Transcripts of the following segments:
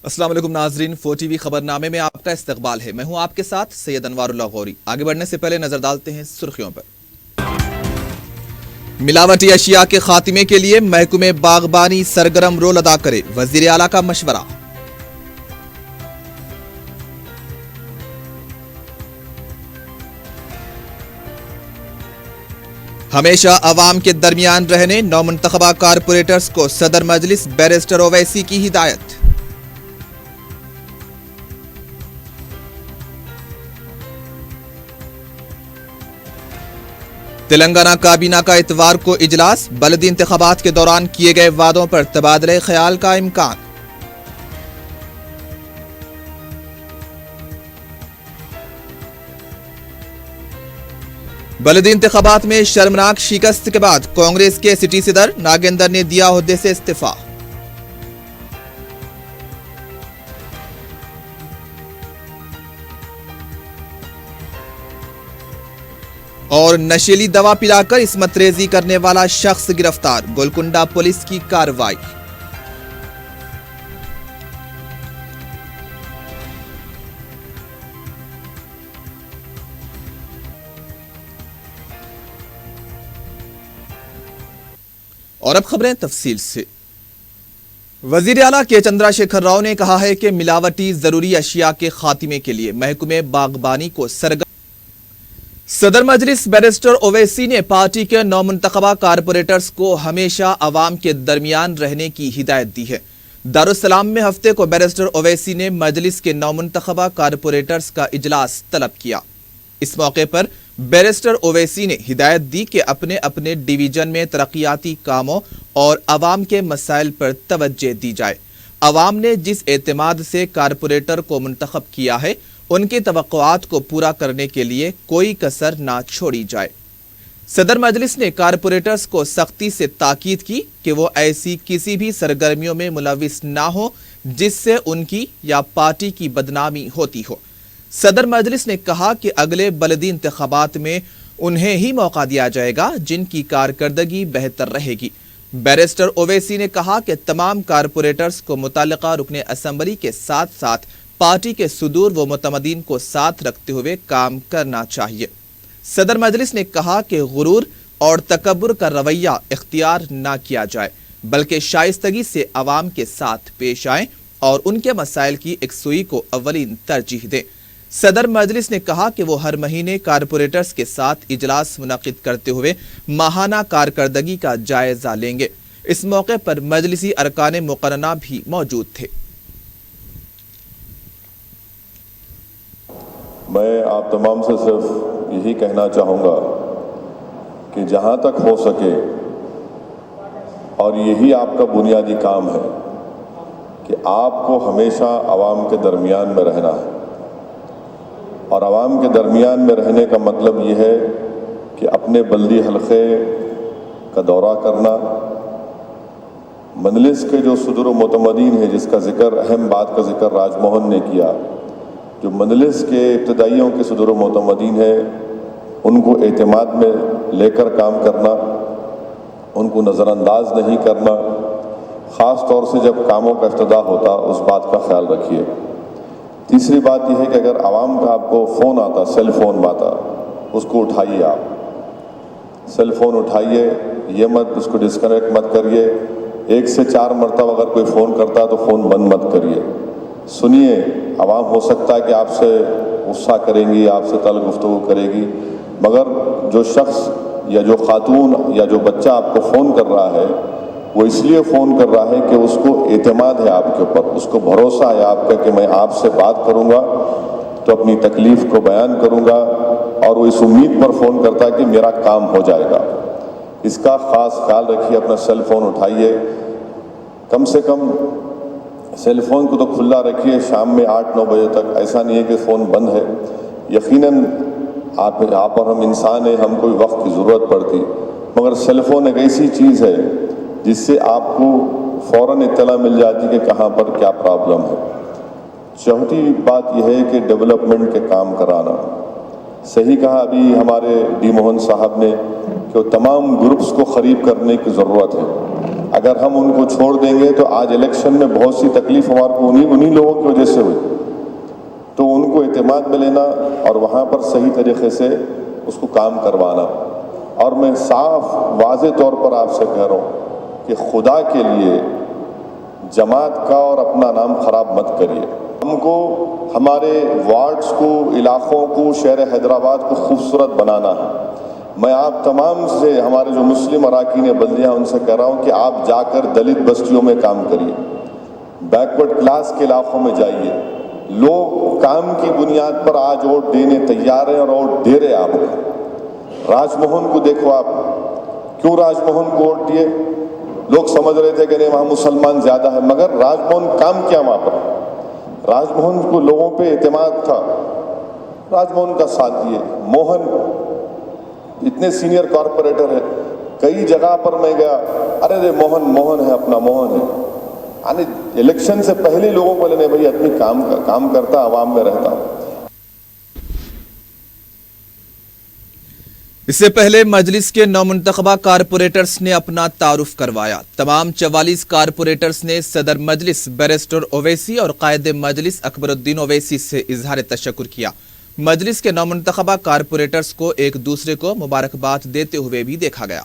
السلام علیکم ناظرین، 4 ٹی وی خبرنامے میں آپ کا استقبال ہے۔ میں ہوں آپ کے ساتھ سید انوار اللہ غوری۔ آگے بڑھنے سے پہلے نظر ڈالتے ہیں سرخیوں پر۔ ملاوٹی اشیاء کے خاتمے کے لیے محکمہ باغبانی سرگرم رول ادا کرے، وزیر اعلیٰ کا مشورہ۔ ہمیشہ عوام کے درمیان رہنے نومنتخبہ کارپوریٹرز کو صدر مجلس بیرسٹر اویسی کی ہدایت۔ تلنگانہ کابینہ کا اتوار کو اجلاس، بلدی انتخابات کے دوران کیے گئے وعدوں پر تبادلہ خیال کا امکان۔ بلدی انتخابات میں شرمناک شکست کے بعد کانگریس کے سٹی صدر ناگیندر نے دیا عہدے سے استعفی۔ اور نشیلی دوا پلا کر عصمت ریزی کرنے والا شخص گرفتار، گولکنڈہ پولیس کی کارروائی۔ اور اب خبریں تفصیل سے۔ وزیر اعلیٰ کے چندرا شیکھر راؤ نے کہا ہے کہ ملاوٹی ضروری اشیاء کے خاتمے کے لیے محکمہ باغبانی کو سرگرم۔ صدر مجلس بیرسٹر اویسی نے پارٹی کے نومنتخبہ کارپوریٹرز کو ہمیشہ عوام کے درمیان رہنے کی ہدایت دی ہے۔ دارالسلام میں ہفتے کو بیرسٹر اویسی نے مجلس کے نومنتخبہ کارپوریٹرز کا اجلاس طلب کیا۔ اس موقع پر بیرسٹر اویسی نے ہدایت دی کہ اپنے اپنے ڈویژن میں ترقیاتی کاموں اور عوام کے مسائل پر توجہ دی جائے۔ عوام نے جس اعتماد سے کارپوریٹر کو منتخب کیا ہے، ان کی توقعات کو پورا کرنے کے لیے کوئی کسر نہ چھوڑی جائے۔ صدر مجلس نے کارپوریٹرز کو سختی سے تاکید کی کہ وہ ایسی کسی بھی سرگرمیوں میں ملوث نہ ہوں جس سے ان کی یا پارٹی کی بدنامی ہوتی ہو۔ صدر مجلس نے کہا کہ اگلے بلدی انتخابات میں انہیں ہی موقع دیا جائے گا جن کی کارکردگی بہتر رہے گی۔ بیرسٹر اویسی نے کہا کہ تمام کارپوریٹرز کو متعلقہ رکن اسمبلی کے ساتھ ساتھ پارٹی کے صدور و متمدین کو ساتھ رکھتے ہوئے کام کرنا چاہیے۔ صدر مجلس نے کہا کہ غرور اور تکبر کا رویہ اختیار نہ کیا جائے، بلکہ شائستگی سے عوام کے ساتھ پیش آئیں اور ان کے مسائل کی یکسوئی کو اولین ترجیح دیں۔ صدر مجلس نے کہا کہ وہ ہر مہینے کارپوریٹرز کے ساتھ اجلاس منعقد کرتے ہوئے ماہانہ کارکردگی کا جائزہ لیں گے۔ اس موقع پر مجلسی ارکان مقرنہ بھی موجود تھے۔ میں آپ تمام سے صرف یہی کہنا چاہوں گا کہ جہاں تک ہو سکے، اور یہی آپ کا بنیادی کام ہے، کہ آپ کو ہمیشہ عوام کے درمیان میں رہنا ہے۔ اور عوام کے درمیان میں رہنے کا مطلب یہ ہے کہ اپنے بلدی حلقے کا دورہ کرنا، مجلس کے جو صدر و متمدین ہیں، جس کا ذکر، اہم بات کا ذکر راج موہن نے کیا، جو مجلس کے ابتدائیوں کے صدر و متمدین ہیں، ان کو اعتماد میں لے کر کام کرنا، ان کو نظر انداز نہیں کرنا، خاص طور سے جب کاموں کا افتتاح ہوتا، اس بات کا خیال رکھیے۔ تیسری بات یہ ہے کہ اگر عوام کا آپ کو فون آتا، سیل فون آتا، اس کو اٹھائیے۔ آپ سیل فون اٹھائیے، یہ مت اس کو ڈسکنیکٹ مت کریے۔ 1 سے 4 مرتبہ اگر کوئی فون کرتا تو فون بند مت کریے، سنیے۔ عوام ہو سکتا ہے کہ آپ سے غصہ کریں گی، آپ سے طلب گفتگو کرے گی، مگر جو شخص یا جو خاتون یا جو بچہ آپ کو فون کر رہا ہے، وہ اس لیے فون کر رہا ہے کہ اس کو اعتماد ہے آپ کے اوپر، اس کو بھروسہ ہے آپ کا کہ میں آپ سے بات کروں گا تو اپنی تکلیف کو بیان کروں گا، اور وہ اس امید پر فون کرتا ہے کہ میرا کام ہو جائے گا۔ اس کا خاص خیال رکھیے۔ اپنا سیل فون اٹھائیے، کم سے کم سیل فون کو تو کھلا رکھیے شام میں 8-9 بجے تک۔ ایسا نہیں ہے کہ فون بند ہے۔ یقیناً آپ اور ہم انسان ہیں، ہم کوئی وقت کی ضرورت پڑتی، مگر سیل فون ایک ایسی چیز ہے جس سے آپ کو فوراً اطلاع مل جاتی کہ کہاں پر کیا پرابلم ہے۔ چوتھی بات یہ ہے کہ ڈیولپمنٹ کے کام کرانا۔ صحیح کہا ابھی ہمارے ڈی موہن صاحب نے کہ وہ تمام گروپس کو قریب کرنے کی ضرورت ہے۔ अगर हम उनको छोड़ देंगे तो आज इलेक्शन में बहुत सी तकलीफ हमारे को उन्हीं लोगों की वजह से हुई, तो उनको एतमाद में लेना और वहाँ पर सही तरीके से उसको काम करवाना। और मैं साफ वाज़े तौर पर आपसे कह रहा हूँ कि खुदा के लिए जमात का और अपना नाम ख़राब मत करिए। हमको हमारे वार्ड्स को, इलाक़ों को, शहर हैदराबाद को खूबसूरत बनाना है। मैं आप तमाम से, हमारे जो मुस्लिम अराकीन बल्दियाँ, उनसे कह रहा हूँ कि आप जाकर दलित बस्तियों में काम करिए, बैकवर्ड क्लास के इलाक़ों में जाइए। लोग काम की बुनियाद पर आज वोट देने तैयार हैं और वोट दे रहे आपको। राजमोहन को देखो आप, क्यों राजमोहन को वोट दिए? लोग समझ रहे थे कि नहीं वहाँ मुसलमान ज़्यादा है, मगर राजमोहन काम किया वहाँ पर। राजमोहन को लोगों पे एतमाद था, राजमोहन का साथ दिए। मोहन इतने सीनियर कॉरपोरेटर है, कई जगह पर मैं गया, अरे मोहन है, अपना मोहन है। यानी इलेक्शन से पहले लोगों को लेने, भाई आदमी काम करता, आवाम में रहता। इससे पहले मजलिस के नौमुंतखबा कारपोरेटर्स ने अपना तारुफ करवाया। तमाम 44 कारपोरेटर्स ने सदर मजलिस बैरिस्टर ओवैसी और कायदे मजलिस अकबरुद्दीन ओवैसी से इजहार तशक्कुर किया। मजलिस के नौमुंतखबा कारपोरेटर्स को एक दूसरे को मुबारकबाद देते हुए भी देखा गया।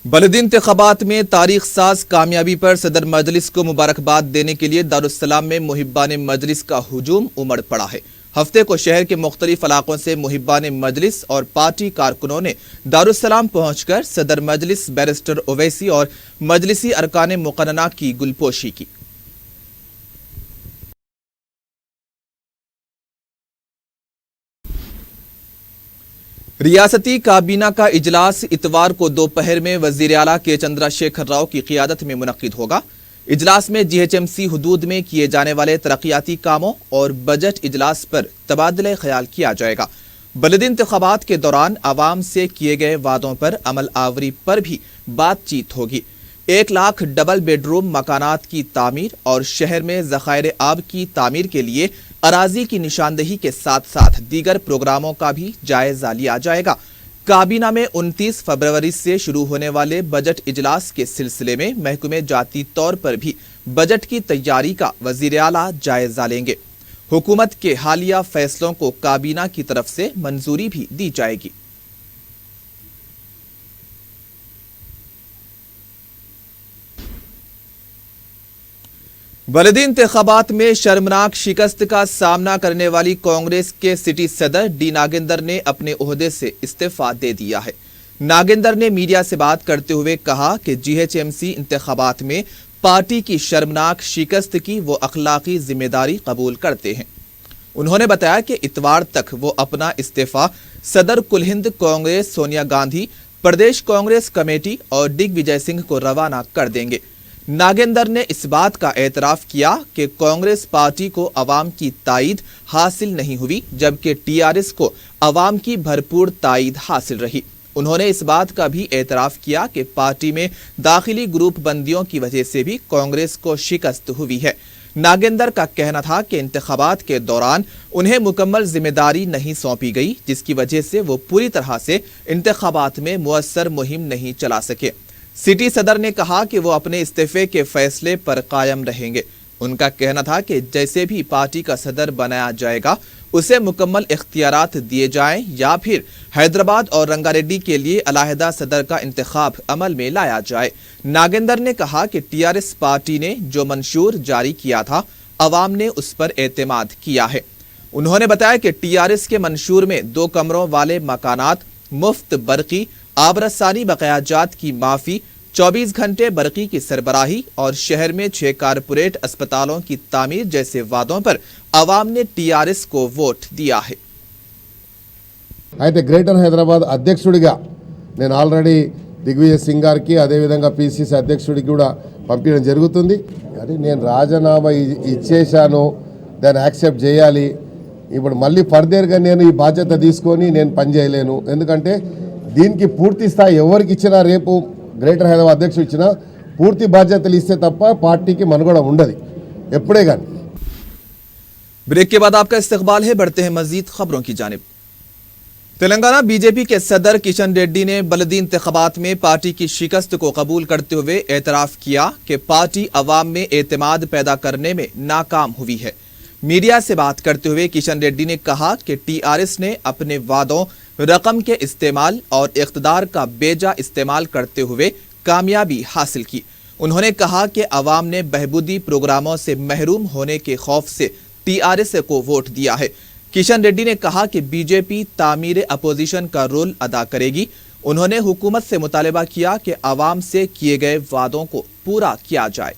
बलदी इंतखाबात में तारीख साज कामयाबी पर सदर मजलिस को मुबारकबाद देने के लिए दारुस्सलाम में मुहिब्बान मजलिस का हुजूम उमड़ पड़ा है। हफ्ते को शहर के मुख्तलिफ इलाकों से मुहिब्बान मजलिस और पार्टी कारकुनों ने दारुस्सलाम पहुंचकर सदर मजलिस बैरिस्टर ओवैसी और मजलिसी अरकान मुकन्नना की गुलपोशी की। रियासती काबीना का इजलास इतवार को दोपहर में वजीर आला के चंद्रशेखर राव की क़ियादत में मुनक्किद होगा। इजलास में जीएचएमसी हुदूद में किए जाने वाले तरक्याती कामों और बजट इजलास पर तबादले ख्याल किया जाएगा। बलदी इंतखाबात के दौरान आवाम से किए गए वादों पर अमल आवरी पर भी बातचीत होगी। 1 लाख डबल बेडरूम मकानात की तामीर और शहर में ज़खायर आब की तामीर के लिए अराजी की निशानदही के साथ साथ दीगर प्रोग्रामों का भी जायजा लिया जाएगा। काबीना में 29 फरवरी से शुरू होने वाले बजट इजलास के सिलसिले में महकमे जाती तौर पर भी बजट की तैयारी का वजीर आला जायजा लेंगे। हुकूमत के हालिया फैसलों को काबीना की तरफ से मंजूरी भी दी जाएगी। बलदी इंतखाबात में शर्मनाक शिकस्त का सामना करने वाली कांग्रेस के सिटी सदर डी नागेंद्र ने अपने ओहदे से इस्तीफा दे दिया है। नागेंद्र ने मीडिया से बात करते हुए कहा कि जीएचएमसी इंतखाबात में पार्टी की शर्मनाक शिकस्त की वो अखलाकी जिम्मेदारी कबूल करते हैं। उन्होंने बताया कि इतवार तक वो अपना इस्तीफा सदर कुल हिंद कांग्रेस सोनिया गांधी, प्रदेश कांग्रेस कमेटी और दिग्विजय सिंह को रवाना कर देंगे। नागेंद्र ने इस बात का एतराफ किया कि कांग्रेस पार्टी को अवाम की ताईद हासिल नहीं हुई, जबकि टीआरएस को अवाम की भरपूर ताईद हासिल रही। उन्होंने इस बात का भी एतराफ किया कि पार्टी में दाखिली ग्रुप बंदियों की वजह से भी कांग्रेस को शिकस्त हुई है। नागेंद्र का कहना था कि इंतखाबात के दौरान उन्हें मुकम्मल जिम्मेदारी नहीं सौंपी गई, जिसकी वजह से वो पूरी तरह से इंतखाबात में मुअस्सर मुहिम नहीं चला सके। सिटी सदर ने कहा कि वो अपने इस्तीफे के फैसले पर कायम रहेंगे। उनका कहना था कि जैसे भी पार्टी का सदर बनाया जाएगा उसे मुकम्मल इख्तियारात दिए जाएं या फिर हैदराबाद और रंगारेड्डी के लिए अलहदा सदर का इंतखाब अमल में लाया जाए। नागेंद्र ने कहा कि टीआरएस पार्टी ने जो मंशूर जारी किया था अवाम ने उस पर एतमाद किया है। उन्होंने बताया कि टीआरएस के मंशूर में 2 कमरों वाले मकानात, मुफ्त बरकी, आबरसानी बकायाजात की माफी, 24 घंटे बरकी की सरबराही और शहर में 6 कारपोरेट अस्पतालों की तामीर जैसे वादों पर अवाम ने टीआरएस को वोट दिया है। అయితే గ్రేటర్ హైదరాబాద్ అధ్యక్షుడిగా నేను ఆల్రెడీ దిగ్విజయ్ సింగ్ గారికి అదేవిధంగా పిసిసి అధ్యక్షుడికి కూడా పంపించడం జరుగుతుంది. కానీ నేను రాజీనామా ఇచ్చేశాను, దాన్ని యాక్సెప్ట్ చేయాలి. ఇప్పుడు మళ్ళీ ఫర్దర్గా నేను ఈ బాధ్యత తీసుకొని నేను పనిచేయలేను. ఎందుకంటే దీనికి పూర్తి స్థాయి ఎవరికి ఇచ్చినా, రేపు గ్రేటర్ హైదరాబాద్ అధ్యక్షుడు ఇచ్చినా పూర్తి బాధ్యతలు ఇస్తే తప్ప పార్టీకి మనుగడ ఉండదు ఎప్పుడే కానీ. ब्रेक के बाद आपका इस्तकबाल है। बढ़ते हैं मजीद खबरों की जानिब। तेलंगाना बीजेपी के सदर किशन रेड्डी ने बलदी इंतखाबात में पार्टी की शिकस्त को कबूल करते हुए एतराफ किया कि पार्टी अवाम में एतमाद पैदा करने में नाकाम हुई है। मीडिया से बात करते हुए किशन रेड्डी ने कहा कि टीआरएस ने अपने वादों, रकम के इस्तेमाल और इख्तिदार का बेजा इस्तेमाल करते हुए कामयाबी हासिल की। उन्होंने कहा कि अवाम ने बहबूदी प्रोग्रामों से महरूम होने के खौफ से टीआरएस को वोट दिया है। किशन रेड्डी ने कहा कि बीजेपी तामीर अपोजिशन का रोल अदा करेगी। उन्होंने हुकूमत से मुतालबा किया कि अवाम से किए गए वादों को पूरा किया जाए।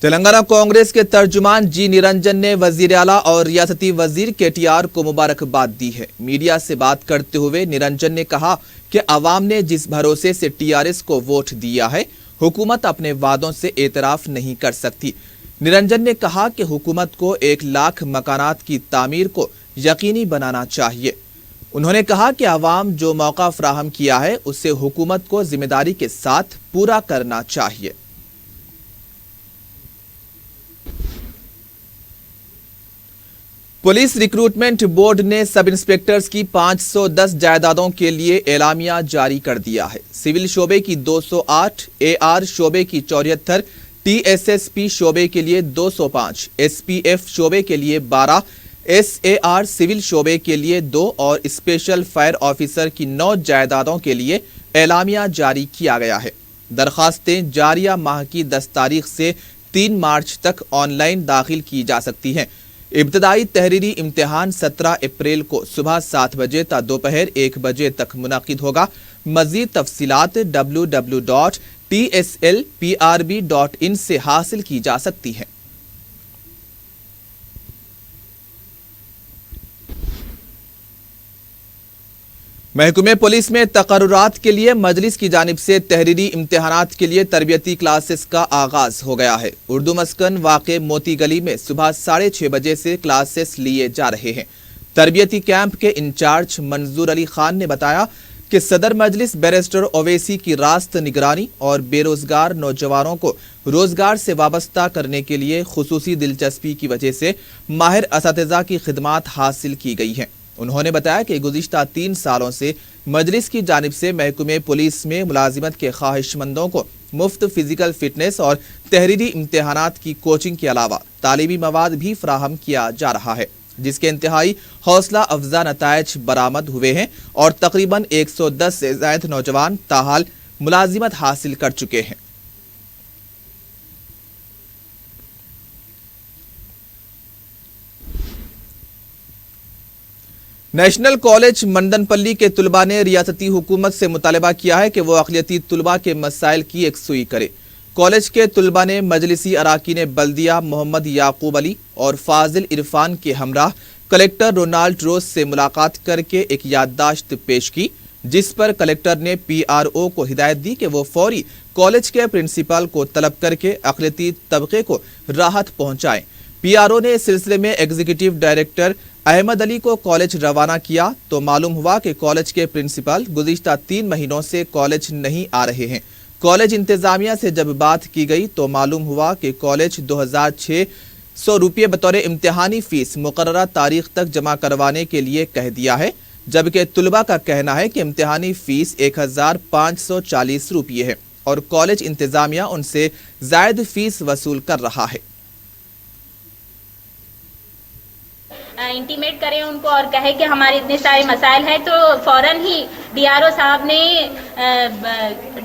तेलंगाना कांग्रेस के तर्जुमान जी निरंजन ने वजीर आला और रियासती वजीर केटीआर को मुबारकबाद दी है। मीडिया से बात करते हुए निरंजन ने कहा कि अवाम ने जिस भरोसे से टीआरएस को वोट दिया है, हुकूमत अपने वादों से एतराफ नहीं कर सकती। निरंजन ने कहा कि हुकूमत को 1 लाख मकानात की तामीर को यकीनी बनाना चाहिए। उन्होंने कहा कि अवाम जो मौका फराहम किया है उसे हुकूमत को जिम्मेदारी के साथ पूरा करना चाहिए। पुलिस रिक्रूटमेंट बोर्ड ने सब इंस्पेक्टर्स की 510 जायदादों के लिए एलामिया जारी कर दिया है। सिविल शोबे की 208, एआर शोबे की 74, टीएसएसपी शोबे के लिए 205, एसपीएफ शोबे के लिए 12, एसएआर सिविल शोबे के लिए 2 और स्पेशल फायर ऑफिसर की 9 जायदादों के लिए एलामिया जारी किया गया है। दरखास्तें जारिया माह की 10 तारीख से 3 मार्च तक ऑनलाइन दाखिल की जा सकती हैं। इब्तदाई तहरीरी इम्तिहान 17 अप्रैल को सुबह 7 बजे तक दोपहर 1 बजे तक मुनक्किद होगा। मजीद तफसीलात www.tslprb.in से हासिल की जा सकती हैं। महकमे पुलिस में तकर्रुरात के लिए मजलिस की जानिब से तहरीरी इम्तिहानात के लिए तरबियती क्लासेस का आगाज हो गया है। उर्दू मस्कन वाक़े मोती गली में सुबह 6:30 बजे से क्लासेस लिए जा रहे हैं। तरबियती कैंप के इंचार्ज मंजूर अली खान ने बताया कि सदर मजलिस बैरिस्टर ओवैसी की रास्त निगरानी और बेरोजगार नौजवानों को रोजगार से वाबस्ता करने के लिए खुसूसी दिलचस्पी की वजह से माहिर असातिज़ा की खिदमात हासिल की गई हैं। उन्होंने बताया कि गुज़िश्ता 3 सालों से मजलिस की जानिब से महकमे पुलिस में मुलाजिमत के ख्वाहिशमंदों को मुफ्त फिजिकल फिटनेस और तहरीरी इम्तिहानात की कोचिंग के अलावा तालीमी मवाद भी फराहम किया जा रहा है, जिसके इंतहाई हौसला अफजा नताइज बरामद हुए हैं और तकरीबन 110 से ज़ायद नौजवान ताहाल मुलाजिमत हासिल कर चुके हैं। नेशनल कॉलेज मंदनपल्ली के तुलबा ने रियासती हुकूमत से मुतालबा किया है कि वो अक़लियती तुलबा के मसाइल की यकसुई करे। कॉलेज के तुलबा ने मजलिसी अराकीन बल्दिया मोहम्मद याकूब अली और फाजिल इरफान के हमराह कलेक्टर रोनाल्ड रोज से मुलाकात करके एक याददाश्त पेश की, जिस पर कलेक्टर ने पीआरओ को हिदायत दी कि वो फौरी कॉलेज के प्रिंसिपल को तलब करके अक़लियती तबके को राहत पहुँचाएँ। पीआरओ ने इस सिलसिले में एग्जीक्यूटिव डायरेक्टर अहमद अली को कॉलेज रवाना किया तो मालूम हुआ कि कॉलेज के प्रिंसिपल गुज़िश्ता 3 महीनों से कॉलेज नहीं आ रहे हैं। कॉलेज इंतजामिया से जब बात की गई तो मालूम हुआ कि कॉलेज 2600 रुपये बतौर इम्तिहानी फीस मुकर्ररा तारीख तक जमा करवाने के लिए कह दिया है, जबकि तुलबा का कहना है कि इम्तिहानी फीस 1540 रुपये है और कॉलेज इंतजामिया उनसे ज़ायद फीस वसूल कर रहा है। इंटीमेट करें उनको और कहे कि हमारे इतने सारे मसाइल हैं, तो फ़ौरन ही DRO साहब ने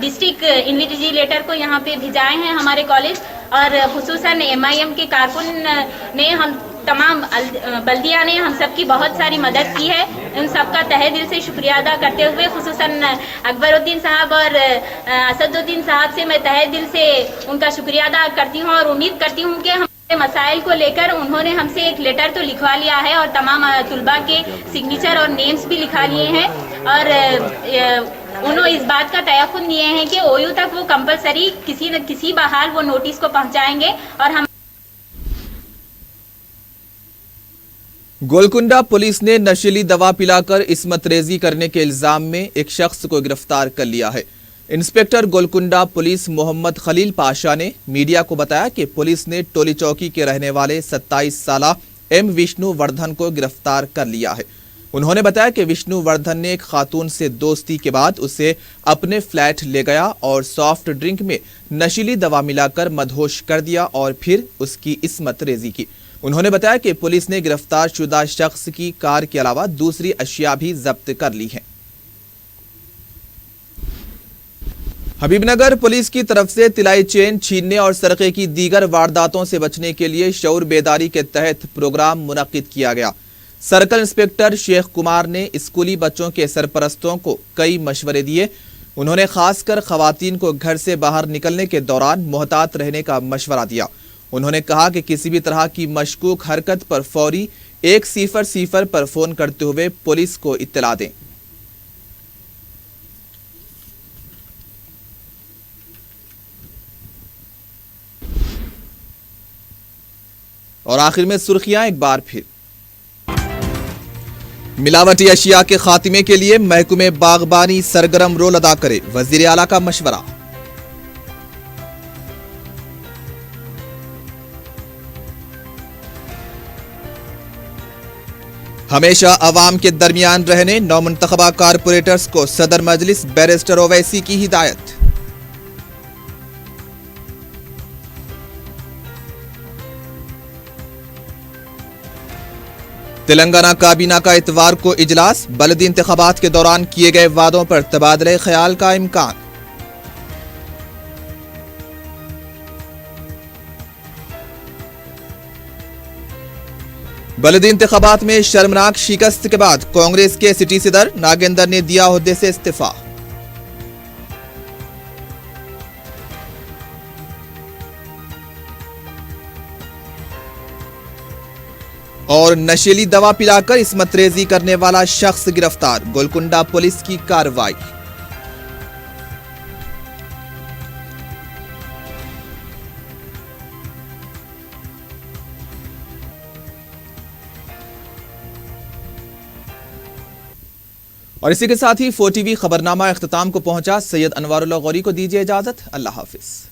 डिस्ट्रिक्ट इन्विजिलेटर को यहाँ पे भिजाए हैं हमारे कॉलेज, और खुसूसन MIM के कारकुन ने, हम तमाम बल्दिया ने हम सब की बहुत सारी मदद की है। उन सबका तहे दिल से शुक्रिया अदा करते हुए खुसूसन अकबरुद्दीन साहब और असदुद्दीन साहब से मैं तहे दिल से उनका शुक्रिया अदा करती हूँ और उम्मीद करती हूँ कि हमारे मसाइल को लेकर उन्होंने हमसे एक लेटर तो लिखवा लिया है और तमाम तुलबा के सिग्नेचर और नेम्स भी लिखा लिए हैं, और उन्होंने इस बात का तयक़ुन दिए हैं कि OU तक वो कंपलसरी किसी न किसी बहाल वो नोटिस को पहुँचाएंगे। और हम गोलकुंडा पुलिस ने नशीली दवा पिलाकर इस्मत रेजी करने के इल्जाम में एक शख्स को गिरफ्तार कर लिया है। इंस्पेक्टर गोलकुंडा पुलिस मोहम्मद खलील पाशा ने मीडिया को बताया कि पुलिस ने टोली चौकी के रहने वाले 27 साला M विष्णु वर्धन को गिरफ्तार कर लिया है। उन्होंने बताया कि विष्णु वर्धन ने एक खातून से दोस्ती के बाद उसे अपने फ्लैट ले गया और सॉफ्ट ड्रिंक में नशीली दवा मिलाकर मदहोश कर दिया और फिर उसकी इस्मत रेजी की। उन्होंने बताया कि पुलिस ने गिरफ्तार शुदा शख्स की कार के अलावा दूसरी अशिया भी जब्त कर ली हैं। हबीबनगर पुलिस की तरफ से तिलाई चेन छीनने और सरके की दीगर वारदातों से बचने के लिए शऊर बेदारी के तहत प्रोग्राम मुनक्किद किया गया। सर्कल इंस्पेक्टर शेख कुमार ने स्कूली बच्चों के सरपरस्तों को कई मशवरे दिए। उन्होंने खासकर खवातीन को घर से बाहर निकलने के दौरान मोहतात रहने का मशवरा दिया। उन्होंने कहा कि किसी भी तरह की मशकूक हरकत पर फौरी 100 पर फोन करते हुए पुलिस को इत्तला दें। और आखिर में सुर्खियां एक बार फिर। मिलावटी अशिया के खात्मे के लिए महकमे बागबानी सरगर्म रोल अदा करे, वजीर आला का मशवरा। हमेशा अवाम के दरमियान रहने नौमुंतखबा कारपोरेटर्स को सदर मजलिस बैरिस्टर ओवैसी की हिदायत। तेलंगाना काबीना का इतवार को इजलास, बलदी इंतखाबात के दौरान किए गए वादों पर तबादले ख्याल का इम्कान। बलदी इंतखाबात में शर्मनाक शिकस्त के बाद कांग्रेस के सिटी सदर नागेंद्र ने दिया ओहदे से इस्तीफा। और नशीली दवा पिलाकर इस्मत रेजी करने वाला शख्स गिरफ्तार, गोलकुंडा पुलिस की कार्रवाई। और इसी के साथ ही 4TV खबरनामा इख्तिताम को पहुंचा। सैयद अनवारुल्लाह गौरी को दीजिए इजाजत। अल्लाह हाफिज।